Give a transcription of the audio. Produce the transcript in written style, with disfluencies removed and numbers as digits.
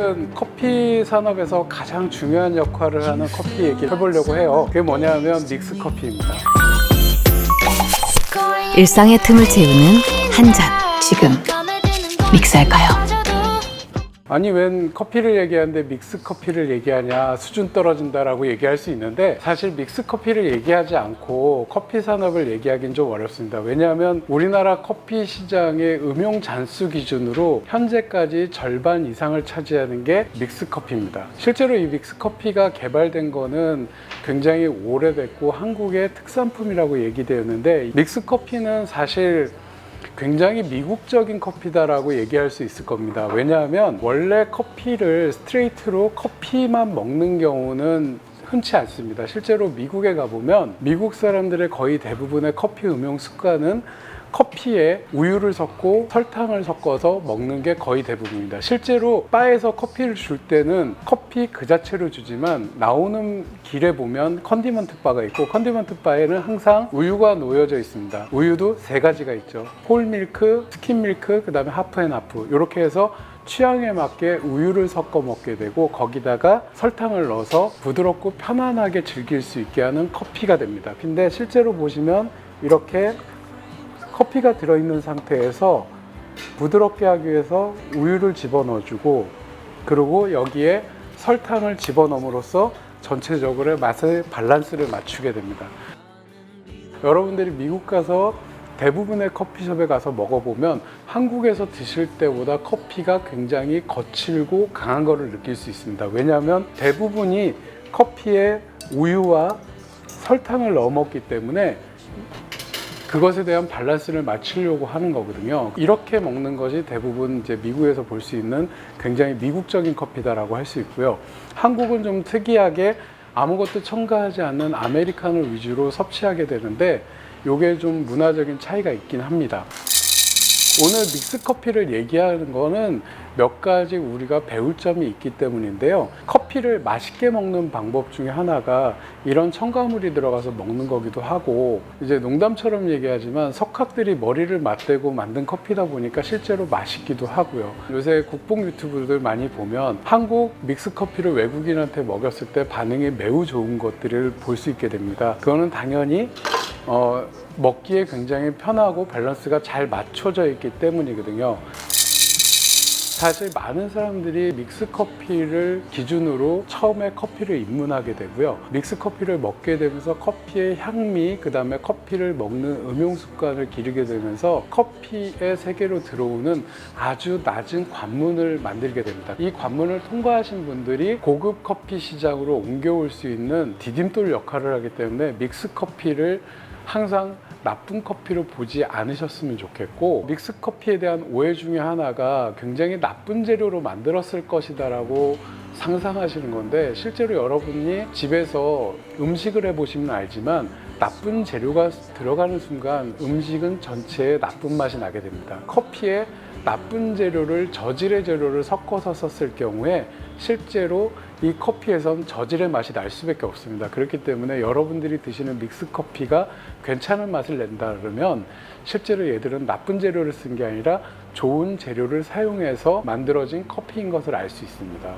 오늘은 커피 산업에서 가장 중요한 역할을 하는 커피 얘기를 해보려고 해요. 그게 뭐냐면 믹스 커피입니다. 일상의 틈을 채우는 한 잔. 지금 믹스할까요? 아니 웬 커피를 얘기하는데 믹스 커피를 얘기하냐, 수준 떨어진다라고 얘기할 수 있는데, 사실 믹스 커피를 얘기하지 않고 커피 산업을 얘기하기는 좀 어렵습니다. 왜냐하면 우리나라 커피 시장의 음용 잔수 기준으로 현재까지 절반 이상을 차지하는 게 믹스 커피입니다. 실제로 이 믹스 커피가 개발된 거는 굉장히 오래됐고 한국의 특산품이라고 얘기되었는데, 믹스 커피는 사실 굉장히 미국적인 커피다라고 얘기할 수 있을 겁니다. 왜냐하면 원래 커피를 스트레이트로 커피만 먹는 경우는 흔치 않습니다. 실제로 미국에 가보면 미국 사람들의 거의 대부분의 커피 음용 습관은 커피에 우유를 섞고 설탕을 섞어서 먹는 게 거의 대부분입니다. 실제로 바에서 커피를 줄 때는 커피 그 자체로 주지만 나오는 길에 보면 컨디먼트 바가 있고, 컨디먼트 바에는 항상 우유가 놓여져 있습니다. 우유도 세 가지가 있죠. 홀밀크, 스킨밀크, 그 다음에 하프앤하프, 이렇게 해서 취향에 맞게 우유를 섞어 먹게 되고 거기다가 설탕을 넣어서 부드럽고 편안하게 즐길 수 있게 하는 커피가 됩니다. 근데 실제로 보시면 이렇게 커피가 들어있는 상태에서 부드럽게 하기 위해서 우유를 집어넣어주고, 그리고 여기에 설탕을 집어넣음으로써 전체적으로 맛의 밸런스를 맞추게 됩니다. 여러분들이 미국 가서 대부분의 커피숍에 가서 먹어보면 한국에서 드실 때보다 커피가 굉장히 거칠고 강한 것을 느낄 수 있습니다. 왜냐하면 대부분이 커피에 우유와 설탕을 넣어 먹기 때문에 그것에 대한 밸런스를 맞추려고 하는 거거든요. 이렇게 먹는 것이 대부분 이제 미국에서 볼 수 있는 굉장히 미국적인 커피다라고 할 수 있고요. 한국은 좀 특이하게 아무것도 첨가하지 않는 아메리카노 위주로 섭취하게 되는데, 이게 좀 문화적인 차이가 있긴 합니다. 오늘 믹스 커피를 얘기하는 거는 몇 가지 우리가 배울 점이 있기 때문인데요. 커피를 맛있게 먹는 방법 중에 하나가 이런 첨가물이 들어가서 먹는 거기도 하고, 이제 농담처럼 얘기하지만 석학들이 머리를 맞대고 만든 커피다 보니까 실제로 맛있기도 하고요. 요새 국뽕 유튜브들 많이 보면 한국 믹스 커피를 외국인한테 먹였을 때 반응이 매우 좋은 것들을 볼 수 있게 됩니다. 그거는 당연히 먹기에 굉장히 편하고 밸런스가 잘 맞춰져 있기 때문이거든요. 사실 많은 사람들이 믹스 커피를 기준으로 처음에 커피를 입문하게 되고요. 믹스 커피를 먹게 되면서 커피의 향미, 그 다음에 커피를 먹는 음용 습관을 기르게 되면서 커피의 세계로 들어오는 아주 낮은 관문을 만들게 됩니다. 이 관문을 통과하신 분들이 고급 커피 시장으로 옮겨올 수 있는 디딤돌 역할을 하기 때문에 믹스 커피를 항상 나쁜 커피로 보지 않으셨으면 좋겠고, 믹스 커피에 대한 오해 중에 하나가 굉장히 나쁜 재료로 만들었을 것이다 라고 상상하시는 건데, 실제로 여러분이 집에서 음식을 해보시면 알지만 나쁜 재료가 들어가는 순간 음식은 전체에 나쁜 맛이 나게 됩니다. 커피에 나쁜 재료를, 저질의 재료를 섞어서 썼을 경우에 실제로 이 커피에선 저질의 맛이 날 수밖에 없습니다. 그렇기 때문에 여러분들이 드시는 믹스 커피가 괜찮은 맛을 낸다 그러면 실제로 얘들은 나쁜 재료를 쓴 게 아니라 좋은 재료를 사용해서 만들어진 커피인 것을 알 수 있습니다.